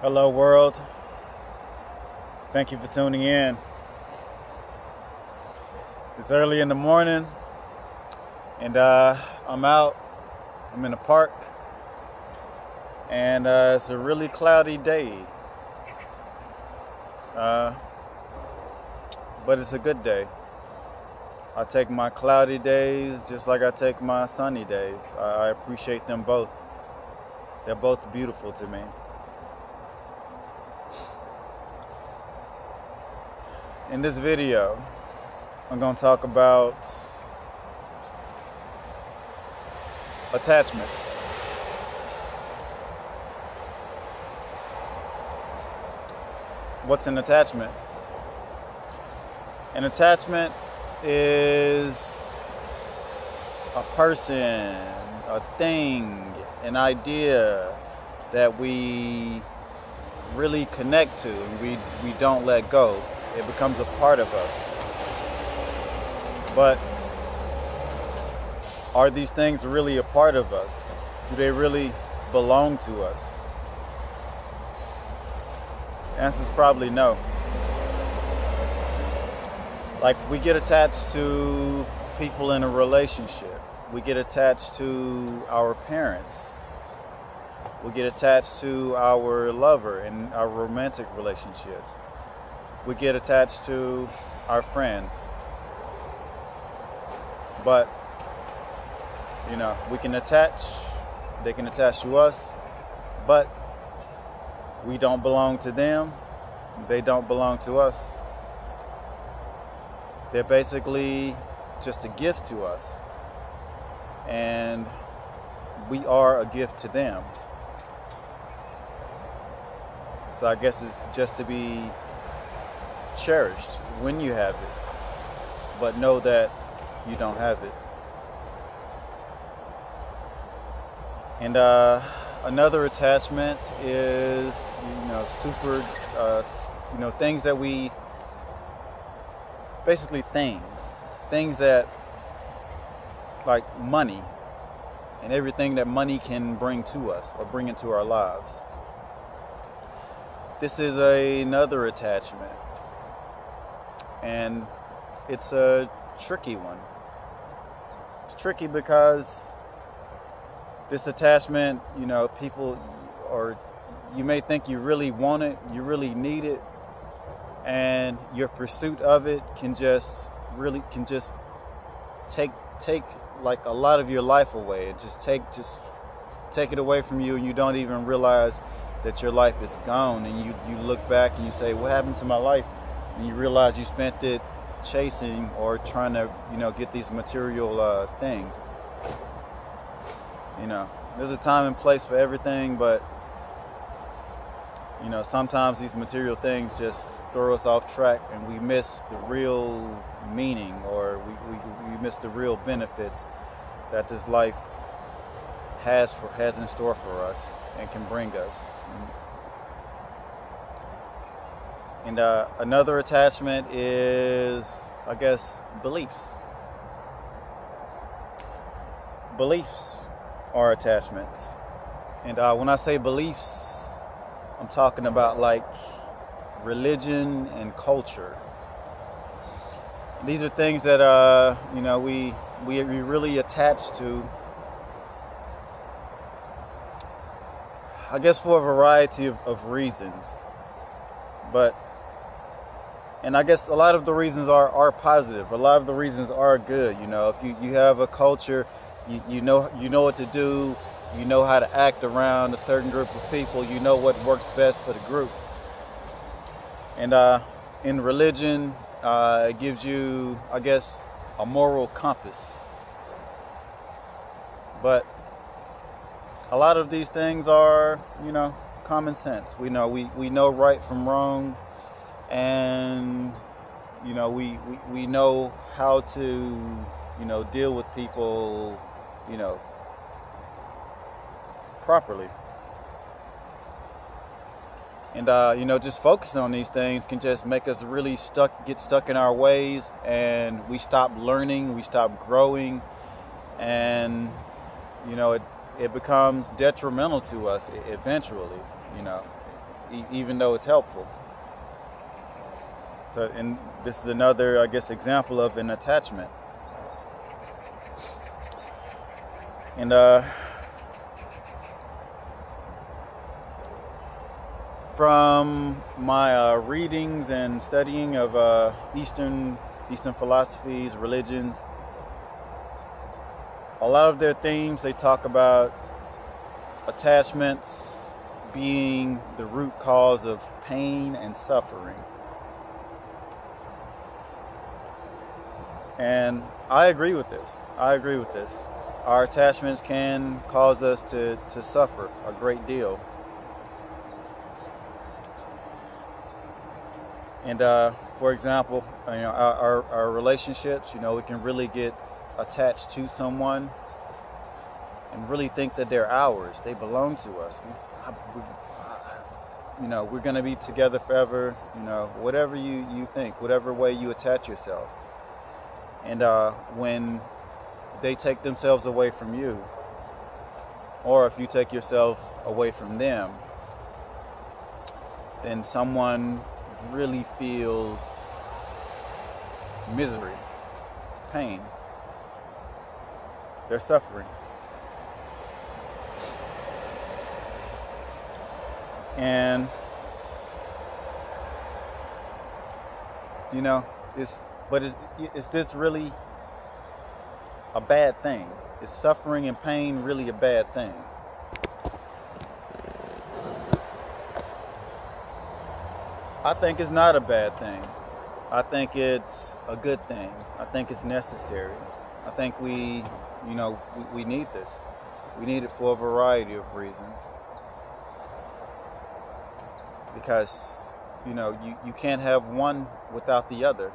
Hello world, thank you for tuning in. It's early in the morning and I'm in a park, and it's a really cloudy day, but it's a good day. I take my cloudy days just like I take my sunny days. I appreciate them both. They're both beautiful to me. In this video, I'm going to talk about attachments. What's an attachment? An attachment is a person, a thing, an idea that we really connect to and we don't let go. It becomes a part of us. But are these things really a part of us? Do they really belong to us? The answer is probably no. Like, we get attached to people in a relationship. We get attached to our parents. We get attached to our lover in our romantic relationships. We get attached to our friends. But, we can attach, they can attach to us, but we don't belong to them, they don't belong to us. They're basically just a gift to us, and we are a gift to them. So I guess it's just to be cherished when you have it, but know that you don't have it. And another attachment is, things that we, basically things that, like money and everything that money can bring to us or bring into our lives. This is another attachment, and it's a tricky one. It's tricky because this attachment, people, or you may think you really want it, you really need it, and your pursuit of it can just take like a lot of your life away. It just take it away from you, and you don't even realize that your life is gone. And you look back and you say, what happened to my life? And you realize you spent it chasing or trying to get these material things. There's a time and place for everything, but sometimes these material things just throw us off track, and we miss the real meaning, or we miss the real benefits that this life has in store for us and can bring us. And another attachment is, I guess, beliefs. Beliefs are attachments. And when I say beliefs, I'm talking about like religion and culture. These are things that we really attach to, I guess, for a variety of reasons. And I guess a lot of the reasons are positive. A lot of the reasons are good. If you have a culture, you know what to do. You know how to act around a certain group of people. You know what works best for the group. And in religion, it gives you, I guess, a moral compass. But a lot of these things are, common sense. We know right from wrong, and we know how to deal with people properly. And just focusing on these things can just make us really get stuck in our ways, and we stop learning, we stop growing, and it becomes detrimental to us eventually, you know, even though it's helpful. So, and this is another, I guess, example of an attachment. And from my readings and studying of Eastern philosophies, religions, a lot of their themes, they talk about attachments being the root cause of pain and suffering. And I agree with this. Our attachments can cause us to suffer a great deal. And for example, you know, our relationships, you know, we can really get attached to someone and really think that they're ours. They belong to us. You know, we're going to be together forever. You know, whatever you think, whatever way you attach yourself. And when they take themselves away from you, or if you take yourself away from them, then someone really feels misery, pain. They're suffering. And you know, is this really a bad thing? Is suffering and pain really a bad thing? I think it's not a bad thing. I think it's a good thing. I think it's necessary. I think we need this. We need it for a variety of reasons. Because, you know, you can't have one without the other.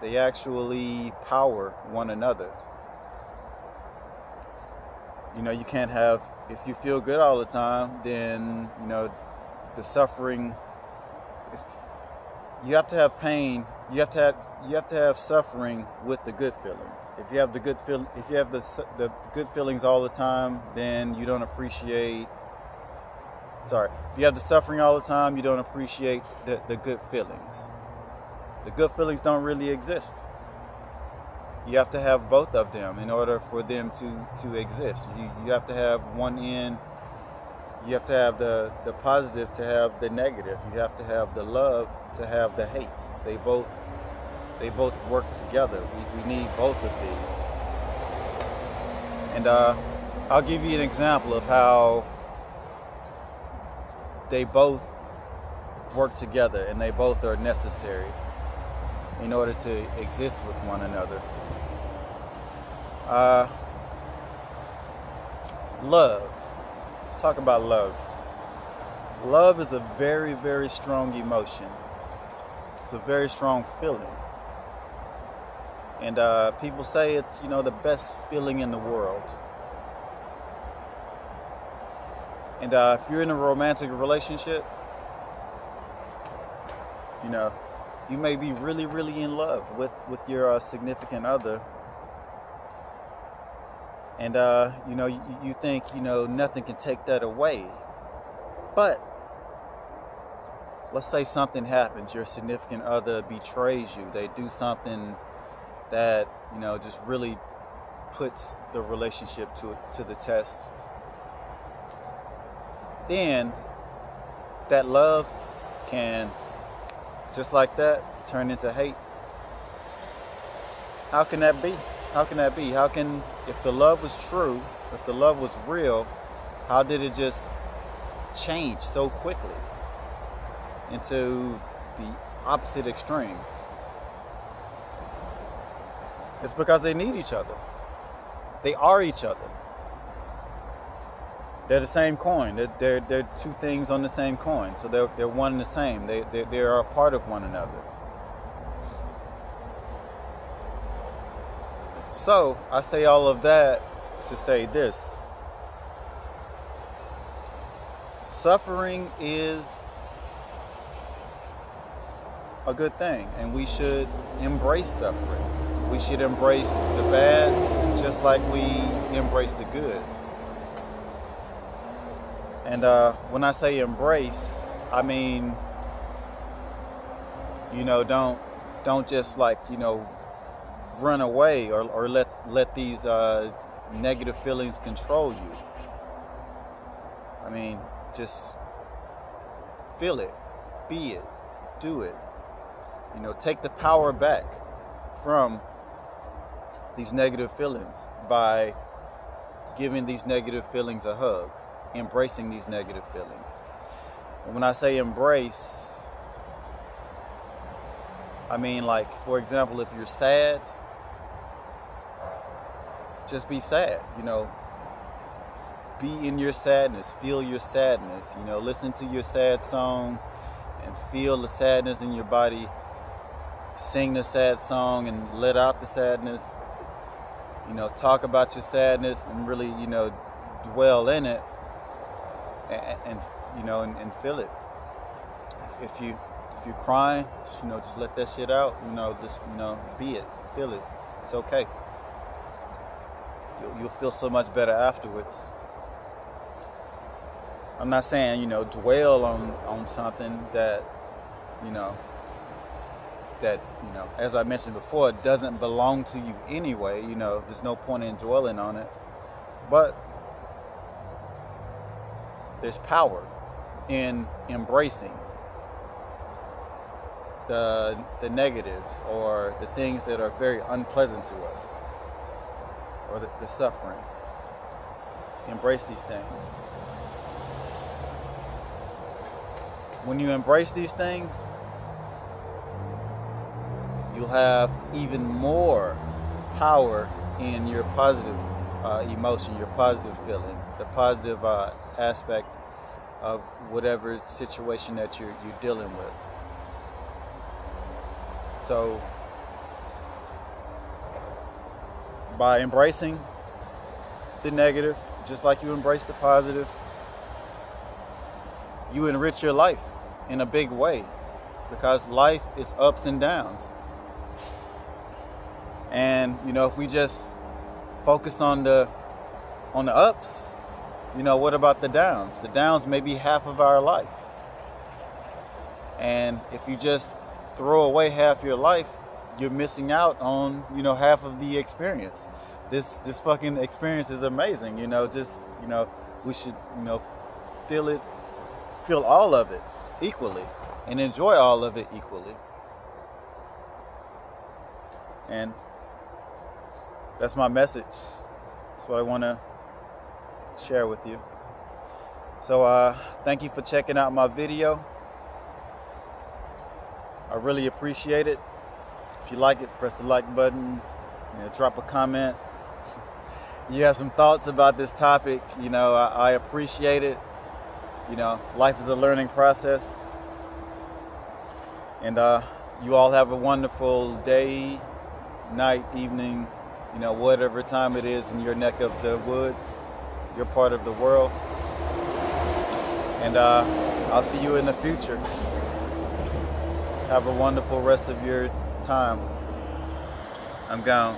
They actually power one another. You know, you can't have, if you feel good all the time, then, you know, the suffering, you have to have pain, you have to have suffering with the good feelings. If you have the good good feelings all the time, then you don't appreciate, if you have the suffering all the time, you don't appreciate the good feelings. The good feelings don't really exist. You have to have both of them in order for them to exist. You have to have one end. You have to have the positive to have the negative. You have to have the love to have the hate. They both work together. We need both of these. And I'll give you an example of how they both work together and they both are necessary in order to exist with one another. Love. Let's talk about love. Love is a very, very strong emotion. It's a very strong feeling. And people say it's, you know, the best feeling in the world. And if you're in a romantic relationship, you know, you may be really, really in love with your significant other. And, you know, you think, you know, nothing can take that away. But let's say something happens. Your significant other betrays you. They do something that, you know, just really puts the relationship to the test. Then that love can, just like that, turn into hate. How can that be? How can that be? How can, if the love was true, if the love was real, how did it just change so quickly into the opposite extreme? It's because they need each other. They are each other. They're the same coin. They're two things on the same coin. So they're one and the same. They are a part of one another. So I say all of that to say this. Suffering is a good thing, and we should embrace suffering. We should embrace the bad just like we embrace the good. And when I say embrace, I mean, you know, don't just like, you know, run away or let these negative feelings control you. I mean, just feel it, be it, do it. You know, take the power back from these negative feelings by giving these negative feelings a hug, embracing these negative feelings. And when I say embrace, I mean, like, for example, if you're sad, just be sad, you know, be in your sadness, feel your sadness, you know, listen to your sad song and feel the sadness in your body, sing the sad song and let out the sadness, you know, talk about your sadness and really, you know, dwell in it and you know, and feel it. If you're crying, you know, just let that shit out, you know, just, you know, be it, feel it, it's okay. You'll feel so much better afterwards. I'm not saying, you know, dwell on something that, you know, as I mentioned before, it doesn't belong to you anyway. You know, there's no point in dwelling on it. But there's power in embracing the negatives or the things that are very unpleasant to us, or the suffering. Embrace these things. When you embrace these things, you'll have even more power in your positive emotion, your positive feeling, the positive aspect of whatever situation that you're dealing with. So, by embracing the negative, just like you embrace the positive, you enrich your life in a big way, because life is ups and downs. And, you know, if we just focus on the ups, you know, what about the downs? The downs may be half of our life. And if you just throw away half your life, you're missing out on, you know, half of the experience. This fucking experience is amazing, you know, just, you know, we should, you know, feel all of it equally and enjoy all of it equally. And that's my message. That's what I want to share with you. So thank you for checking out my video. I really appreciate it. If you like it, press the like button, you know, drop a comment. You have some thoughts about this topic, you know, I appreciate it. You know, life is a learning process. And you all have a wonderful day, night, evening, you know, whatever time it is in your neck of the woods, your part of the world. And I'll see you in the future. Have a wonderful rest of your time. I'm gone.